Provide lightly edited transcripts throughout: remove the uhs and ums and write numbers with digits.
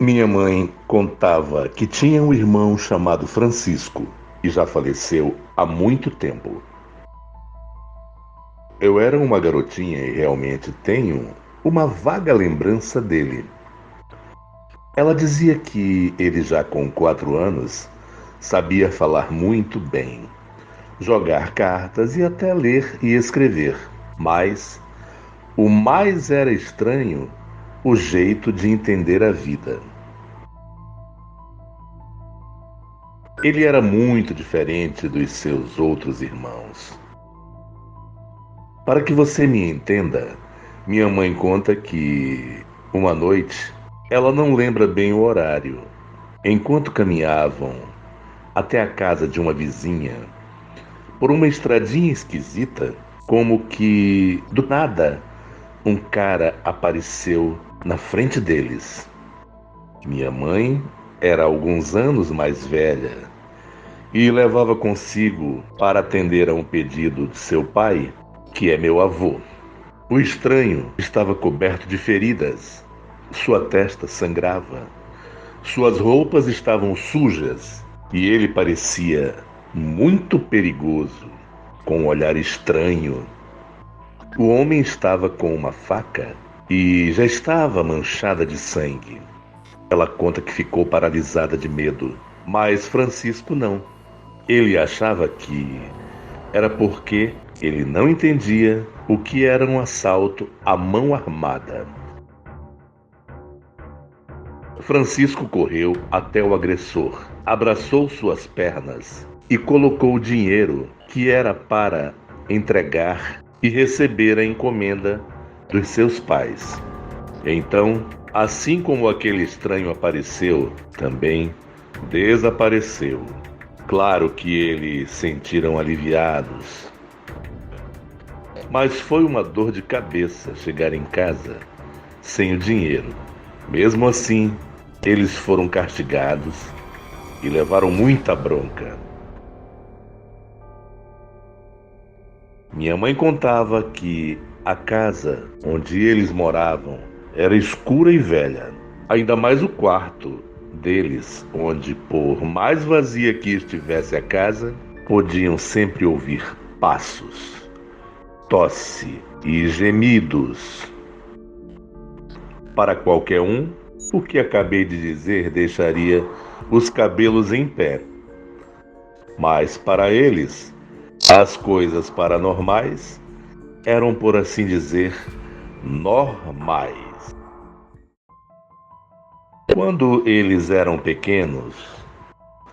Minha mãe contava que tinha um irmão chamado Francisco e já faleceu há muito tempo. Eu era uma garotinha e realmente tenho uma vaga lembrança dele. Ela dizia que ele, já com 4 anos, sabia falar muito bem, jogar cartas e até ler e escrever. Mas o mais era estranho o jeito de entender a vida. Ele era muito diferente dos seus outros irmãos. Para que você me entenda, minha mãe conta que, uma noite, ela não lembra bem o horário. Enquanto caminhavam até a casa de uma vizinha, por uma estradinha esquisita, como que, do nada, um cara apareceu na frente deles. Minha mãe era alguns anos mais velha e levava consigo para atender a um pedido de seu pai, que é meu avô. O estranho estava coberto de feridas, sua testa sangrava, suas roupas estavam sujas e ele parecia muito perigoso, com um olhar estranho. O homem estava com uma faca e já estava manchada de sangue. Ela conta que ficou paralisada de medo, mas Francisco não. Ele achava que era porque ele não entendia o que era um assalto à mão armada. Francisco correu até o agressor, abraçou suas pernas e colocou o dinheiro que era para entregar e receber a encomenda dos seus pais. Então, assim como aquele estranho apareceu, também desapareceu. Claro que eles sentiram aliviados, mas foi uma dor de cabeça chegar em casa sem o dinheiro. Mesmo assim, eles foram castigados e levaram muita bronca. Minha mãe contava que a casa onde eles moravam era escura e velha, ainda mais o quarto deles, onde, por mais vazia que estivesse a casa, podiam sempre ouvir passos, tosse e gemidos. Para qualquer um, o que acabei de dizer deixaria os cabelos em pé. Mas para eles, as coisas paranormais eram, por assim dizer, normais. Quando eles eram pequenos,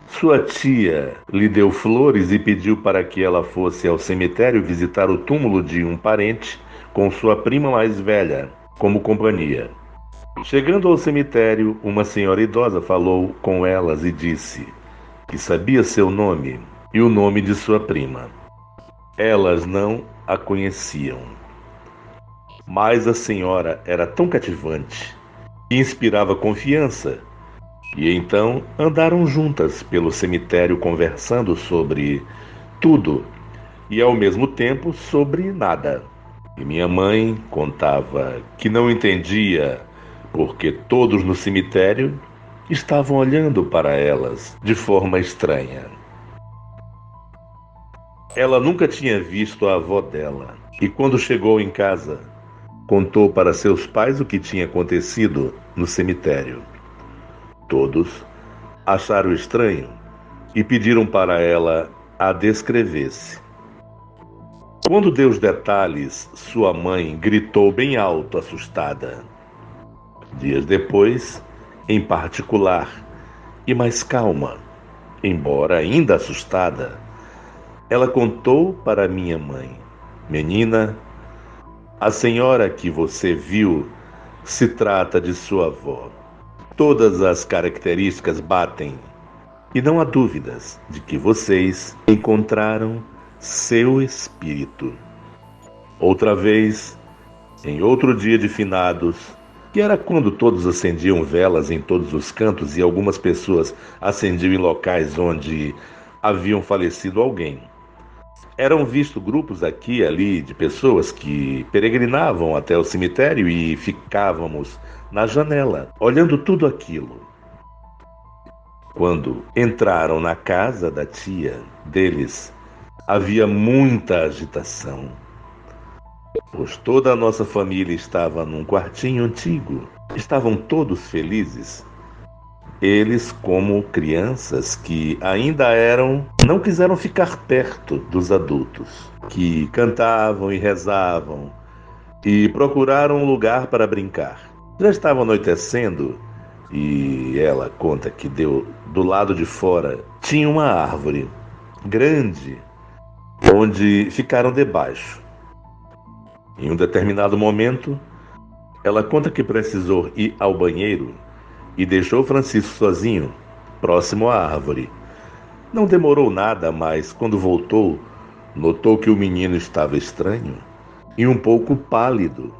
sua tia lhe deu flores e pediu para que ela fosse ao cemitério visitar o túmulo de um parente com sua prima mais velha, como companhia. Chegando ao cemitério, uma senhora idosa falou com elas e disse que sabia seu nome e o nome de sua prima. Elas não a conheciam, mas a senhora era tão cativante que inspirava confiança. E então andaram juntas pelo cemitério conversando sobre tudo e ao mesmo tempo sobre nada. E minha mãe contava que não entendia porque todos no cemitério estavam olhando para elas de forma estranha. Ela nunca tinha visto a avó dela e, quando chegou em casa, contou para seus pais o que tinha acontecido no cemitério. Todos acharam estranho e pediram para ela a descrevesse. Quando deu os detalhes, sua mãe gritou bem alto, assustada. Dias depois, em particular, e mais calma, embora ainda assustada, ela contou para minha mãe: Menina, a senhora que você viu se trata de sua avó. Todas as características batem e não há dúvidas de que vocês encontraram seu espírito. Outra vez, em outro dia de finados, que era quando todos acendiam velas em todos os cantos e algumas pessoas acendiam em locais onde haviam falecido alguém. Eram vistos grupos aqui e ali de pessoas que peregrinavam até o cemitério e ficávamos na janela, olhando tudo aquilo. Quando entraram na casa da tia deles, havia muita agitação, pois toda a nossa família estava num quartinho antigo. Estavam todos felizes. Eles, como crianças que ainda eram, não quiseram ficar perto dos adultos, que cantavam e rezavam e procuraram um lugar para brincar. Já estava anoitecendo e ela conta que do lado de fora tinha uma árvore grande onde ficaram debaixo. Em um determinado momento, ela conta que precisou ir ao banheiro e deixou Francisco sozinho, próximo à árvore. Não demorou nada, mas quando voltou, notou que o menino estava estranho e um pouco pálido.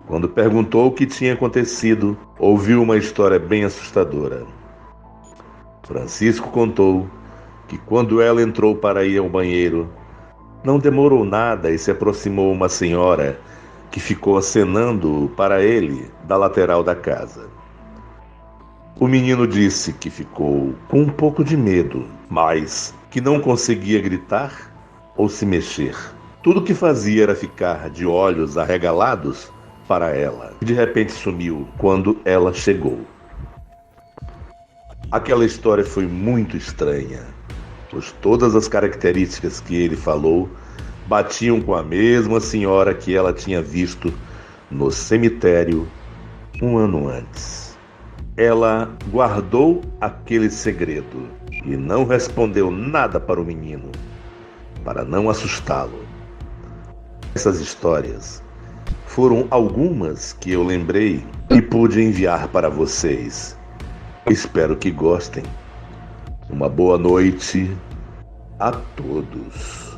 Quando perguntou o que tinha acontecido, ouviu uma história bem assustadora. Francisco contou que quando ela entrou para ir ao banheiro, não demorou nada e se aproximou uma senhora que ficou acenando para ele da lateral da casa. O menino disse que ficou com um pouco de medo, mas que não conseguia gritar ou se mexer. Tudo que fazia era ficar de olhos arregalados para ela. De repente sumiu quando ela chegou. Aquela história foi muito estranha, pois todas as características que ele falou batiam com a mesma senhora que ela tinha visto no cemitério um ano antes. Ela guardou aquele segredo e não respondeu nada para o menino, para não assustá-lo. Essas histórias foram algumas que eu lembrei e pude enviar para vocês. Espero que gostem. Uma boa noite a todos.